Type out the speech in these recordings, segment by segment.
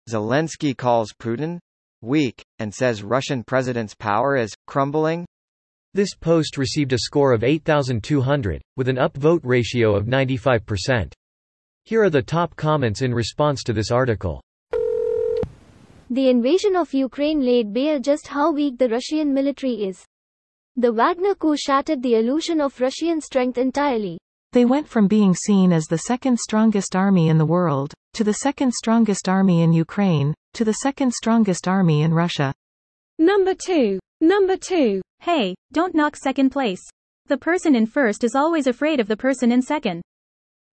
Zelensky calls Putin weak, and says Russian president's power is crumbling. This post received a score of 8,200, with an upvote ratio of 95%. Here are the top comments in response to this article. The invasion of Ukraine laid bare just how weak the Russian military is. The Wagner coup shattered the illusion of Russian strength entirely. They went from being seen as the second strongest army in the world, to the second strongest army in Ukraine, to the second strongest army in Russia. Number 2. Hey, don't knock second place. The person in first is always afraid of the person in second.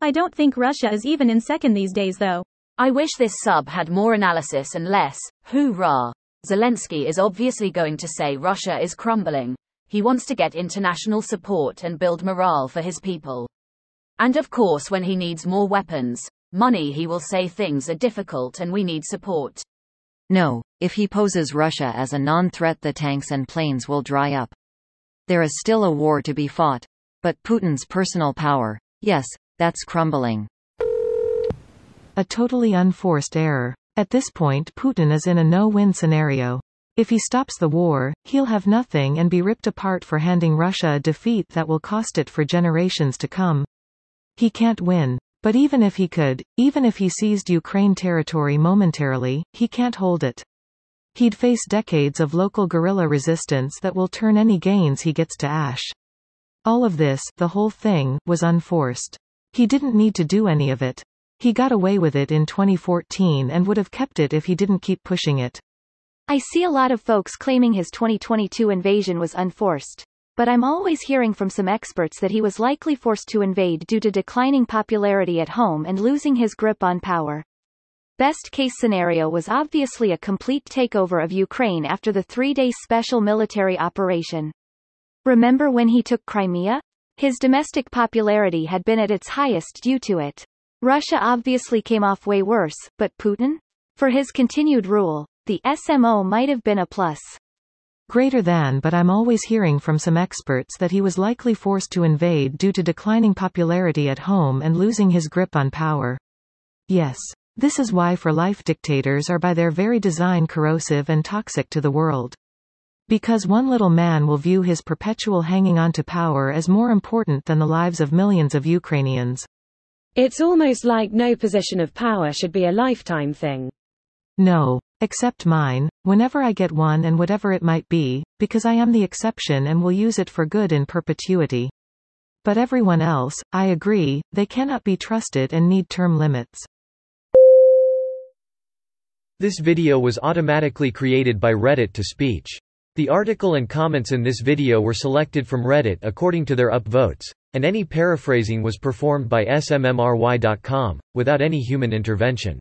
I don't think Russia is even in second these days though. I wish this sub had more analysis and less, hoorah. Zelensky is obviously going to say Russia is crumbling. He wants to get international support and build morale for his people. And of course when he needs more weapons, money, he will say things are difficult and we need support. No, if he poses Russia as a non-threat, the tanks and planes will dry up. There is still a war to be fought. But Putin's personal power, yes, that's crumbling. A totally unforced error. At this point Putin is in a no-win scenario. If he stops the war, he'll have nothing and be ripped apart for handing Russia a defeat that will cost it for generations to come. He can't win. But even if he could, even if he seized Ukraine territory momentarily, he can't hold it. He'd face decades of local guerrilla resistance that will turn any gains he gets to ash. All of this, the whole thing, was unforced. He didn't need to do any of it. He got away with it in 2014 and would have kept it if he didn't keep pushing it. I see a lot of folks claiming his 2022 invasion was unforced. But I'm always hearing from some experts that he was likely forced to invade due to declining popularity at home and losing his grip on power. Best case scenario was obviously a complete takeover of Ukraine after the 3-day special military operation. Remember when he took Crimea? His domestic popularity had been at its highest due to it. Russia obviously came off way worse, but Putin? For his continued rule, the SMO might have been a plus. Greater than, but I'm always hearing from some experts that he was likely forced to invade due to declining popularity at home and losing his grip on power. Yes. This is why for-life dictators are by their very design corrosive and toxic to the world. Because one little man will view his perpetual hanging on to power as more important than the lives of millions of Ukrainians. It's almost like no position of power should be a lifetime thing. No. Except mine, whenever I get one and whatever it might be, because I am the exception and will use it for good in perpetuity. But everyone else, I agree, they cannot be trusted and need term limits. This video was automatically created by Reddit to speech. The article and comments in this video were selected from Reddit according to their upvotes, and any paraphrasing was performed by smmry.com, without any human intervention.